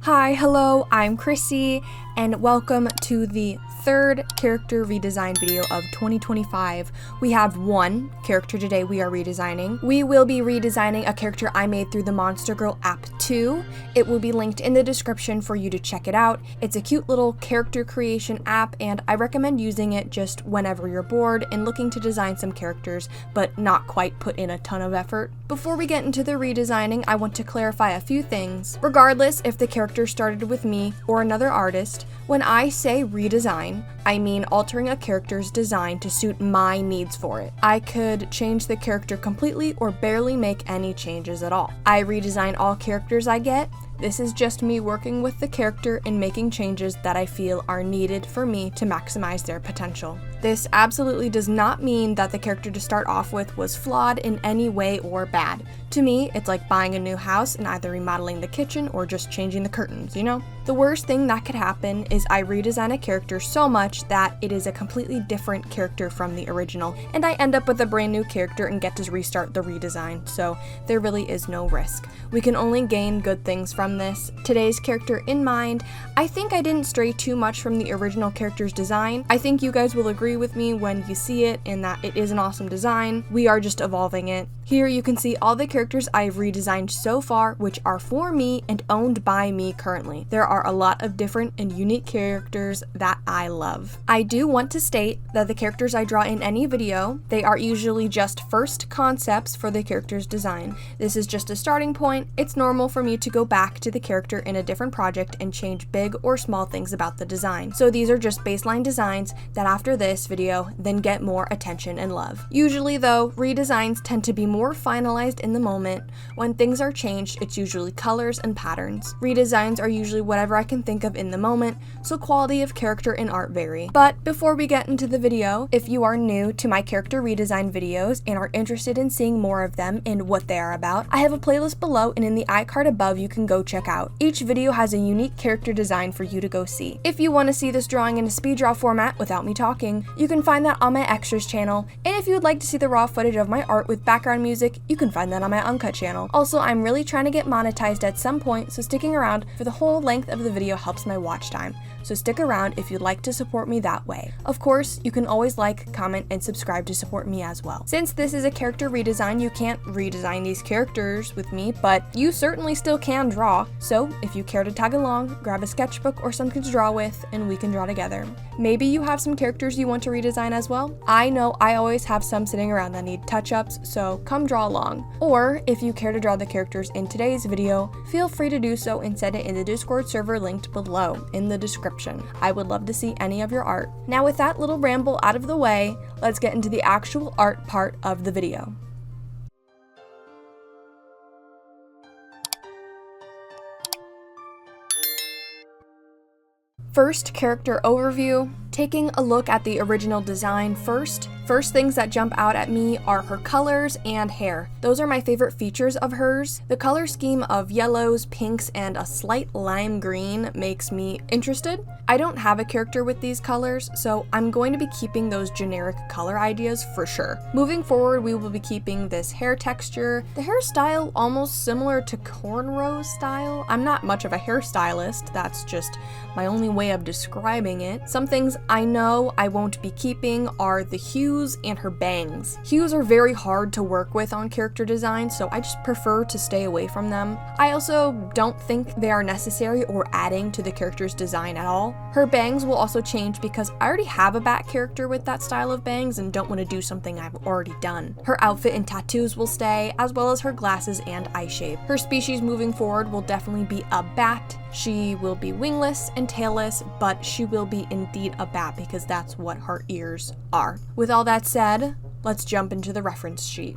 Hi, hello, I'm Chrissy, and welcome to the third character redesign video of 2025. We have one character today we are redesigning. We will be redesigning a character I made through the Monster Girl app too. It will be linked in the description for you to check it out. It's a cute little character creation app, and I recommend using it just whenever you're bored and looking to design some characters, but not quite put in a ton of effort. Before we get into the redesigning, I want to clarify a few things. Regardless if the character started with me or another artist, when I say redesign, I mean altering a character's design to suit my needs for it. I could change the character completely or barely make any changes at all. I redesign all characters I get. This is just me working with the character and making changes that I feel are needed for me to maximize their potential. This absolutely does not mean that the character to start off with was flawed in any way or bad. To me, it's like buying a new house and either remodeling the kitchen or just changing the curtains, you know? The worst thing that could happen is I redesign a character so much that it is a completely different character from the original, and I end up with a brand new character and get to restart the redesign, so there really is no risk. We can only gain good things from this. Today's character in mind, I think I didn't stray too much from the original character's design. I think you guys will agree with me when you see it in that it is an awesome design. We are just evolving it. Here you can see all the characters I've redesigned so far, which are for me and owned by me currently. There are a lot of different and unique characters that I love. I do want to state that the characters I draw in any video, they are usually just first concepts for the character's design. This is just a starting point. It's normal for me to go back to the character in a different project and change big or small things about the design. So these are just baseline designs that after this video then get more attention and love. Usually though, redesigns tend to be more finalized in the moment. When things are changed, it's usually colors and patterns. Redesigns are usually whatever I can think of in the moment, so quality of character and art vary. But before we get into the video, if you are new to my character redesign videos and are interested in seeing more of them and what they are about, I have a playlist below and in the iCard above you can go check out. Each video has a unique character design for you to go see. If you want to see this drawing in a speed draw format without me talking, you can find that on my Xtras channel, and if you would like to see the raw footage of my art with background music, you can find that on my Uncut channel. Also, I'm really trying to get monetized at some point, so sticking around for the whole length of the video helps my watch time. So stick around if you'd like to support me that way. Of course, you can always like, comment, and subscribe to support me as well. Since this is a character redesign, you can't redesign these characters with me, but you certainly still can draw. So if you care to tag along, grab a sketchbook or something to draw with, and we can draw together. Maybe you have some characters you want to redesign as well. I know I always have some sitting around that need touch-ups, so come draw along. Or if you care to draw the characters in today's video, feel free to do so and send it in the Discord server linked below in the description. I would love to see any of your art. Now with that little ramble out of the way, let's get into the actual art part of the video. First, character overview. Taking a look at the original design first things that jump out at me are her colors and hair. Those are my favorite features of hers. The color scheme of yellows, pinks, and a slight lime green makes me interested. I don't have a character with these colors, so I'm going to be keeping those generic color ideas for sure. Moving forward, we will be keeping this hair texture. The hairstyle almost similar to cornrow style. I'm not much of a hairstylist, that's just my only way of describing it. Some things I know I won't be keeping are the hues and her bangs. Hues are very hard to work with on character design, so I just prefer to stay away from them. I also don't think they are necessary or adding to the character's design at all. Her bangs will also change because I already have a bat character with that style of bangs and don't want to do something I've already done. Her outfit and tattoos will stay, as well as her glasses and eye shape. Her species moving forward will definitely be a bat. She will be wingless and tailless, but she will be indeed a bat because that's what her ears are. With all that said, let's jump into the reference sheet.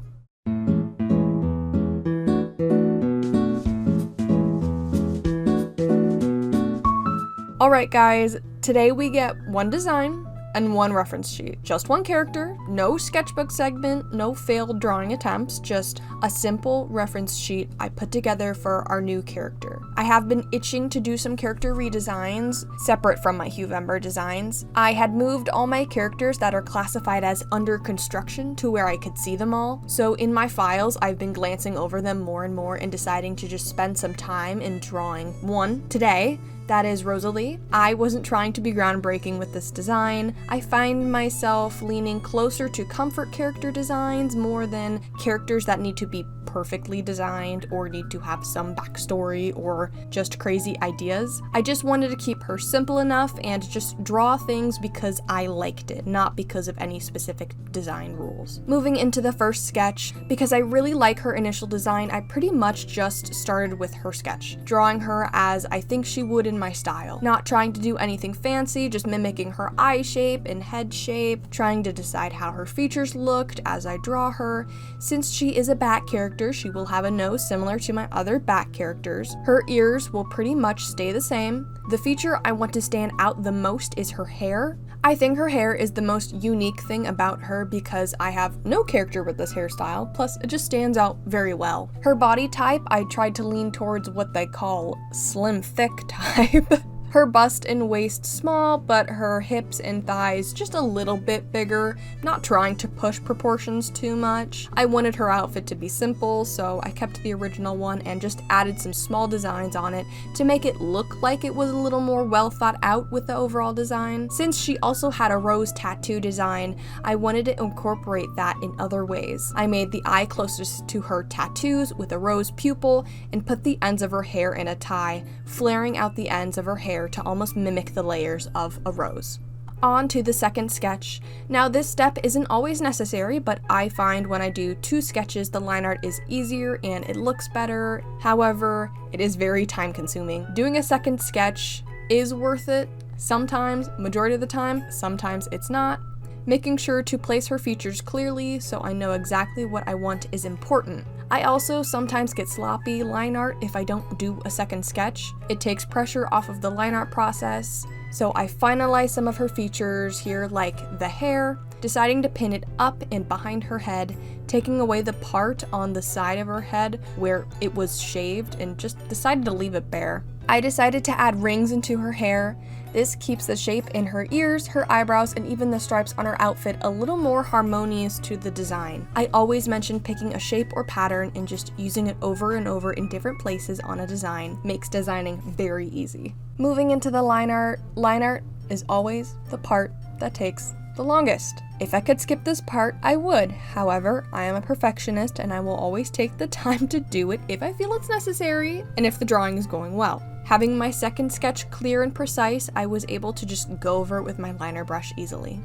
Alright guys, today we get one design, and one reference sheet. Just one character, no sketchbook segment, no failed drawing attempts, just a simple reference sheet I put together for our new character. I have been itching to do some character redesigns separate from my Huevember designs. I had moved all my characters that are classified as under construction to where I could see them all. So in my files, I've been glancing over them more and more and deciding to just spend some time in drawing one today. That is Rosalie. I wasn't trying to be groundbreaking with this design. I find myself leaning closer to comfort character designs more than characters that need to be perfectly designed or need to have some backstory or just crazy ideas. I just wanted to keep her simple enough and just draw things because I liked it, not because of any specific design rules. Moving into the first sketch, because I really like her initial design, I pretty much just started with her sketch, drawing her as I think she would in my style. Not trying to do anything fancy, just mimicking her eye shape and head shape, trying to decide how her features looked as I draw her. Since she is a bat character, she will have a nose similar to my other bat characters. Her ears will pretty much stay the same. The feature I want to stand out the most is her hair. I think her hair is the most unique thing about her because I have no character with this hairstyle, plus it just stands out very well. Her body type, I tried to lean towards what they call slim thick type. Her bust and waist small, but her hips and thighs just a little bit bigger, not trying to push proportions too much. I wanted her outfit to be simple, so I kept the original one and just added some small designs on it to make it look like it was a little more well thought out with the overall design. Since she also had a rose tattoo design, I wanted to incorporate that in other ways. I made the eye closest to her tattoos with a rose pupil and put the ends of her hair in a tie, flaring out the ends of her hair to almost mimic the layers of a rose. On to the second sketch. Now this step isn't always necessary, but I find when I do two sketches the line art is easier and it looks better. However, it is very time consuming. Doing a second sketch is worth it sometimes, majority of the time, sometimes it's not. Making sure to place her features clearly so I know exactly what I want is important. I also sometimes get sloppy line art if I don't do a second sketch. It takes pressure off of the line art process, so I finalize some of her features here, like the hair, deciding to pin it up and behind her head, taking away the part on the side of her head where it was shaved and just decided to leave it bare. I decided to add rings into her hair. This keeps the shape in her ears, her eyebrows, and even the stripes on her outfit a little more harmonious to the design. I always mention picking a shape or pattern and just using it over and over in different places on a design makes designing very easy. Moving into the line art is always the part that takes the longest. If I could skip this part, I would. However, I am a perfectionist and I will always take the time to do it if I feel it's necessary and if the drawing is going well. Having my second sketch clear and precise, I was able to just go over it with my liner brush easily.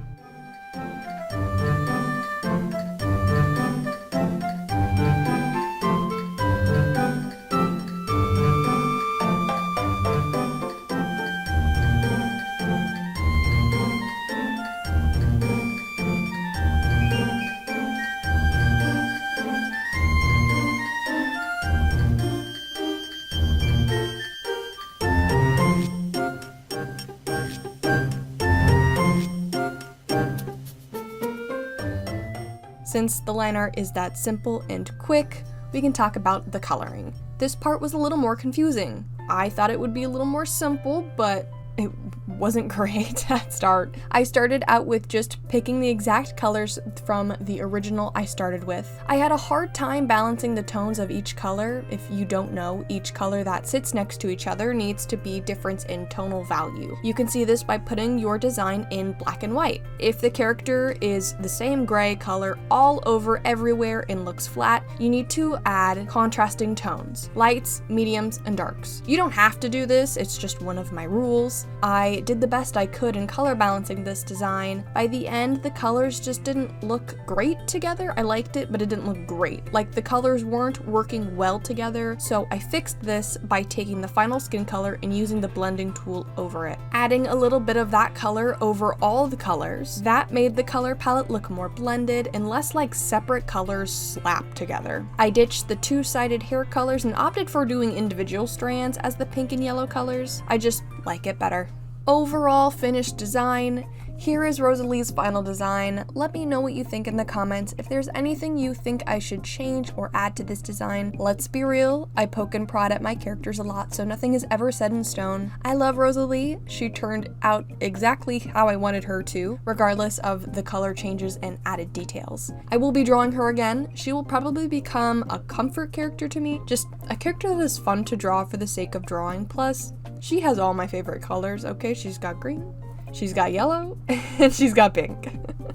Since the line art is that simple and quick, we can talk about the coloring. This part was a little more confusing. I thought it would be a little more simple, but it wasn't great at start. I started out with just picking the exact colors from the original I started with. I had a hard time balancing the tones of each color. If you don't know, each color that sits next to each other needs to be difference in tonal value. You can see this by putting your design in black and white. If the character is the same gray color all over everywhere and looks flat, you need to add contrasting tones, lights, mediums, and darks. You don't have to do this, it's just one of my rules. I did the best I could in color balancing this design. By the end, the colors just didn't look great together. I liked it, but it didn't look great. Like, the colors weren't working well together, so I fixed this by taking the final skin color and using the blending tool over it. Adding a little bit of that color over all the colors, that made the color palette look more blended and less like separate colors slapped together. I ditched the two-sided hair colors and opted for doing individual strands as the pink and yellow colors. I just like it better. Overall finished design Here is Rosalie's final design. Let me know what you think in the comments. If there's anything you think I should change or add to this design. Let's be real, I poke and prod at my characters a lot, so nothing is ever set in stone. I love Rosalie. She turned out exactly how I wanted her to, regardless of the color changes and added details. I will be drawing her again. She will probably become a comfort character to me, just a character that is fun to draw for the sake of drawing. Plus, she has all my favorite colors, okay? She's got green, she's got yellow, and she's got pink.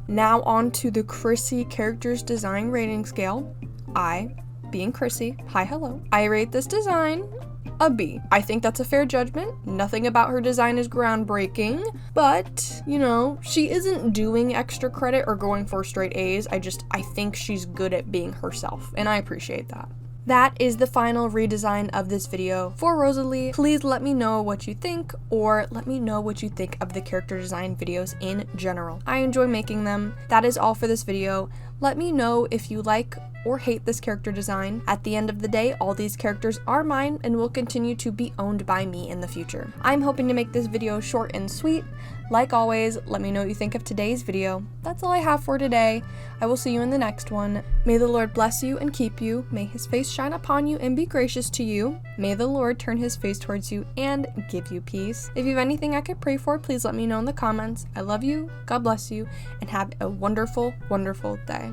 Now on to the Chrissy characters design rating scale. I, being Chrissy, hi, hello. I rate this design a B. I think that's a fair judgment. Nothing about her design is groundbreaking, but, you know, she isn't doing extra credit or going for straight A's. I think she's good at being herself, and I appreciate that. That is the final redesign of this video for Rosalie. Please let me know what you think, or let me know what you think of the character design videos in general. I enjoy making them. That is all for this video. Let me know if you like or hate this character design. At the end of the day, all these characters are mine and will continue to be owned by me in the future. I'm hoping to make this video short and sweet. Like always, let me know what you think of today's video. That's all I have for today. I will see you in the next one. May the Lord bless you and keep you. May his face shine upon you and be gracious to you. May the Lord turn his face towards you and give you peace. If you have anything I could pray for, please let me know in the comments. I love you, God bless you, and have a wonderful, wonderful day.